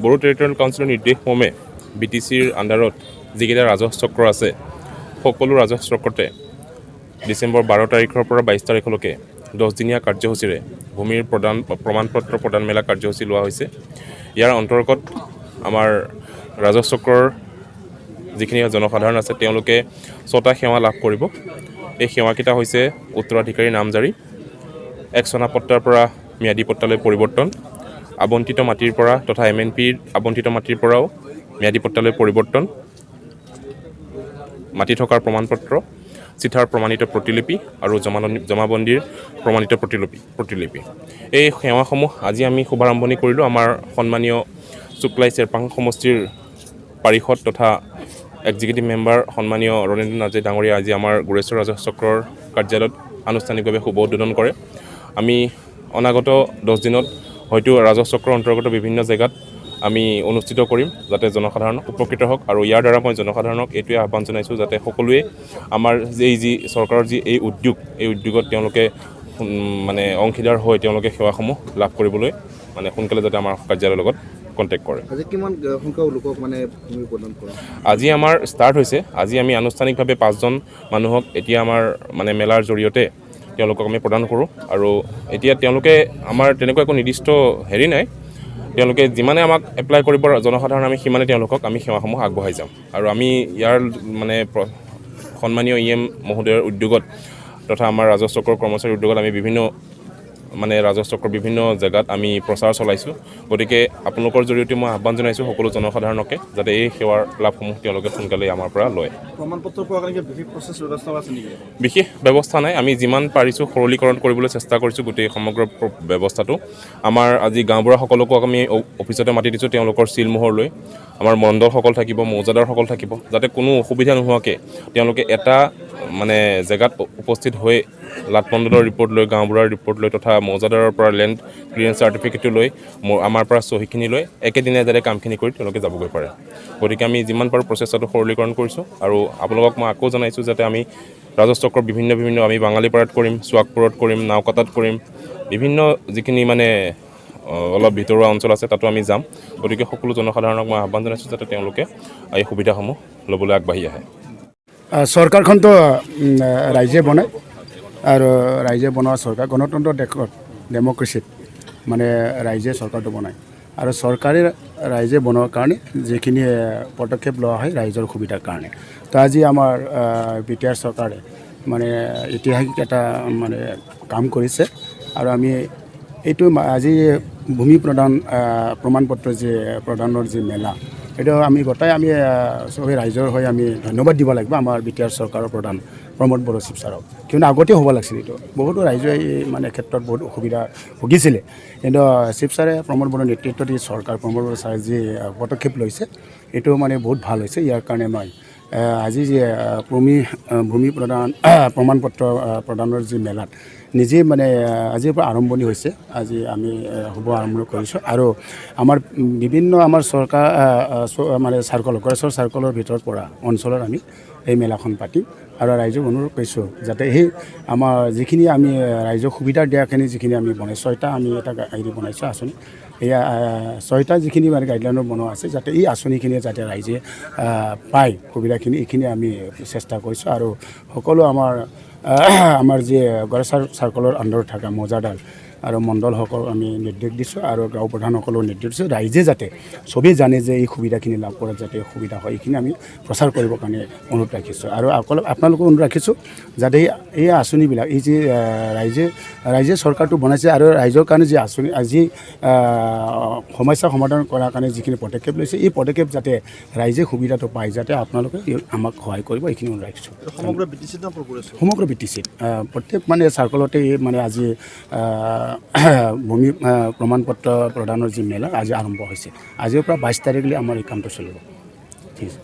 Bodo territorial কাউন্সিলৰ নিৰ্দেশ মৰ্মে BTCৰ আণ্ডাৰত যিকেইটা ৰাজহ চক্ৰ আছে সকলো ৰাজহ চক্ৰতে ডিচেম্বৰ 12 তাৰিখৰ পৰা 22 তাৰিখলৈকে 10 দিনীয়া কাৰ্যসূচীৰে ভূমিৰ প্ৰমাণপত্ৰ প্ৰদান মেলা কাৰ্যসূচী লোৱা হৈছে। ইয়াৰ অন্তৰ্গত আমাৰ ৰাজহ চক্ৰৰ যিখিনি জনসাধাৰণ আছে তেওঁলোকে 6টা সেৱা লাভ কৰিব। এই সেৱাকেইটা হৈছে উত্তৰাধিকাৰী নামজাৰি, এক চনাপট্টাৰ পৰা ম্যাদী পট্টালৈ পৰিৱৰ্তন, আবণ্টিত মাটিৰ পৰা তথা MNPৰ আবণ্টিত মাটিৰ পৰাও ম্যাদী পট্টালৈ পৰিৱৰ্তন, মাটি থকাৰ প্ৰমাণপত্ৰ, চিঠাৰ প্ৰমাণিত প্ৰতিলিপি আৰু জমাবন্দীৰ প্ৰমাণিত প্ৰতিলিপি। এই সেৱাসমূহ আজি আমি শুভাৰম্ভণি কৰিলোঁ। আমাৰ সন্মানীয় চুকলাই চেৰপাং সমষ্টিৰ পাৰিষদ তথা এক্সিকিউটিভ মেম্বাৰ সন্মানীয় ৰণেন্দ্ৰ নাৰ্জী ডাঙৰীয়া আজি আমাৰ গোৰেশ্বৰ ৰাজহ চক্ৰৰ কাৰ্যালয়ত আনুষ্ঠানিকভাৱে শুভ উদ্বোধন কৰে। আমি অনাগত 10 দিনত হয়তো ৰাজহ চক্ৰৰ অন্তৰ্গত বিভিন্ন জেগাত আমি অনুষ্ঠিত কৰিম যাতে জনসাধাৰণ উপকৃত হওক। আৰু ইয়াৰ দ্বাৰা মই জনসাধাৰণক এইটোৱে আহ্বান জনাইছোঁ যাতে সকলোৱে আমাৰ যি চৰকাৰৰ যি এই উদ্যোগত তেওঁলোকে মানে অংশীদাৰ হৈ তেওঁলোকে সেৱাসমূহ লাভ কৰিবলৈ মানে সোনকালে যাতে আমাৰ কাৰ্যালয়ৰ লগত কণ্টেক্ট কৰে। আজি কিমান সংখ্যক লোকক মানে ভূমি প্ৰদান কৰা? আজি আমাৰ ষ্টাৰ্ট হৈছে। আজি আমি আনুষ্ঠানিকভাৱে 5জন মানুহক এতিয়া আমাৰ মানে মেলাৰ জৰিয়তে তেওঁলোকক আমি প্ৰদান কৰোঁ। আৰু এতিয়া তেওঁলোকে আমাৰ তেনেকুৱা একো নিৰ্দিষ্ট হেৰি নাই, তেওঁলোকে যিমানে আমাক এপ্লাই কৰিব জনসাধাৰণ আমি সিমানে তেওঁলোকক আমি সেৱাসমূহ আগবঢ়াই যাম। আৰু আমি ইয়াৰ মানে সন্মানীয় EM মহোদয়ৰ উদ্যোগত তথা আমাৰ ৰাজহ চক্ৰৰ কৰ্মচাৰীৰ উদ্যোগত আমি বিভিন্ন মানে ৰাজহ চক্ৰৰ বিভিন্ন জেগাত আমি প্ৰচাৰ চলাইছোঁ। গতিকে আপোনালোকৰ জৰিয়তে মই আহ্বান জনাইছোঁ সকলো জনসাধাৰণকে যাতে এই সেৱাৰ লাভসমূহ তেওঁলোকে সোনকালে আমাৰ পৰা লয়। প্ৰমাণপত্ৰ পোৱাৰ কাৰণে বিশেষ প্ৰচেছ ব্যৱস্থা আছে নেকি? বিশেষ ব্যৱস্থা নাই, আমি যিমান পাৰিছোঁ সৰলীকৰণ কৰিবলৈ চেষ্টা কৰিছোঁ গোটেই সমগ্ৰ ব্যৱস্থাটো। আমাৰ আজি গাঁওবুঢ়াসকলকো আমি অফিচতে মাতি দিছোঁ তেওঁলোকৰ চিলমোহৰ লৈ। আমাৰ মণ্ডলসকল থাকিব, মৌজাদাৰসকল থাকিব, যাতে কোনো অসুবিধা নোহোৱাকৈ তেওঁলোকে এটা মানে জেগাত উপস্থিত হৈ লাটমণ্ডলৰ ৰিপৰ্ট লৈ, গাঁওবুঢ়াৰ ৰিপৰ্ট লৈ তথা মৌজাদাৰৰ পৰা লেণ্ড ক্লিয়াৰেঞ্চ চাৰ্টিফিকেটটো লৈ আমাৰ পৰা চহীখিনি লৈ একেদিনাই যাতে কামখিনি কৰি তেওঁলোকে যাবগৈ পাৰে। গতিকে আমি যিমান পাৰোঁ প্ৰচেষ্টাটো সৰলীকৰণ কৰিছোঁ। আৰু আপোনালোকক মই আকৌ জনাইছোঁ যাতে আমি ৰাজহ চক্ৰৰ বিভিন্ন আমি বাঙালীপাৰাত কৰিম, চুৱাকপুৰত কৰিম, নাওকাটাত কৰিম, বিভিন্ন যিখিনি মানে অলপ ভিতৰুৱা অঞ্চল আছে তাতো আমি যাম। গতিকে সকলো জনসাধাৰণক মই আহ্বান জনাইছোঁ যাতে তেওঁলোকে এই সুবিধাসমূহ ল'বলৈ আগবাঢ়ি আহে। চৰকাৰখনতো ৰাইজে বনায় আৰু ৰাইজে বনোৱা চৰকাৰ গণতন্ত্ৰ দেশত ডেমক্ৰেচিত মানে ৰাইজে চৰকাৰটো বনায় আৰু চৰকাৰে ৰাইজে বনোৱাৰ কাৰণে যিখিনি পদক্ষেপ লোৱা হয় ৰাইজৰ সুবিধাৰ কাৰণে। তো আজি আমাৰ BTR চৰকাৰে মানে ঐতিহাসিক এটা মানে কাম কৰিছে। আৰু আমি এইটো আজি ভূমি প্ৰমাণপত্ৰ যি প্ৰদানৰ যি মেলা, এইটো আমি গোটাই আমি চবেই ৰাইজৰ হৈ আমি ধন্যবাদ দিব লাগিব আমাৰ BTR চৰকাৰৰ প্ৰধান প্ৰমোদ বড়ো চিফ ছাৰক। কিন্তু আগতে হ'ব লাগিছিল। এইটো বহুতো ৰাইজে মানে ক্ষেত্ৰত বহুত অসুবিধা ভুগিছিলে, কিন্তু চিফ ছাৰে প্ৰমোদ বড়োৰ নেতৃত্বত এই চৰকাৰ প্ৰমোদ বড়ো ছাৰে যি পদক্ষেপ লৈছে এইটো মানে বহুত ভাল হৈছে। ইয়াৰ কাৰণে মই আজি যি ভূমি প্ৰমাণপত্ৰ প্ৰদানৰ যি মেলাত নিজে মানে আজিৰ পৰা আৰম্ভণি হৈছে। আজি আমি শুভ আৰম্ভ কৰিছোঁ আৰু আমাৰ বিভিন্ন আমাৰ চৰকাৰ মানে চাৰ্কল গোৰেশ্বৰ চাৰ্কলৰ ভিতৰৰ পৰা অঞ্চলত আমি এই মেলাখন পাতিম। আৰু ৰাইজক অনুৰোধ কৰিছোঁ যাতে সেই আমাৰ যিখিনি আমি ৰাইজক সুবিধা দিয়াখিনি যিখিনি আমি বনাইছোঁ, 6টা আমি এটা হেৰি বনাইছোঁ আঁচনি, এয়া 6টা যিখিনি মানে গাইডলাইনত বনোৱা আছে যাতে এই আঁচনিখিনি যাতে ৰাইজে পায় সুবিধাখিনি, এইখিনি আমি চেষ্টা কৰিছোঁ। আৰু সকলো আমাৰ যি গোৰেশ্বৰ চাৰ্কলৰ আণ্ডাৰত থকা মৌজাদাৰ আৰু মণ্ডলসকলক আমি নিৰ্দেশ দিছোঁ আৰু গাঁও প্ৰধানসকলক নিৰ্দেশ দিছোঁ ৰাইজে যাতে চবেই জানে যে এই সুবিধাখিনি লাভ কৰাত যাতে সুবিধা হয়, এইখিনি আমি প্ৰচাৰ কৰিবৰ কাৰণে অনুৰোধ ৰাখিছোঁ। আৰু আপোনালোকক অনুৰোধ ৰাখিছোঁ যাতে এই আঁচনিবিলাক এই যি ৰাইজে চৰকাৰটো বনাইছে আৰু ৰাইজৰ কাৰণে যি আঁচনি আজি সমস্যা সমাধান কৰাৰ কাৰণে যিখিনি পদক্ষেপ লৈছে এই পদক্ষেপ যাতে ৰাইজে সুবিধাটো পায়, যাতে আপোনালোকে আমাক সহায় কৰিব, এইখিনি অনুৰোধ ৰাখিছোঁ। সমগ্ৰ BTCত প্ৰত্যেক মানে চাৰ্কলতে মানে আজি ভূমি প্ৰমাণপত্ৰ প্ৰদানৰ যি মেলা আজি আৰম্ভ হৈছে। আজিৰ পৰা 22 তাৰিখলৈ আমাৰ এই কামটো চলিব। ঠিক আছে।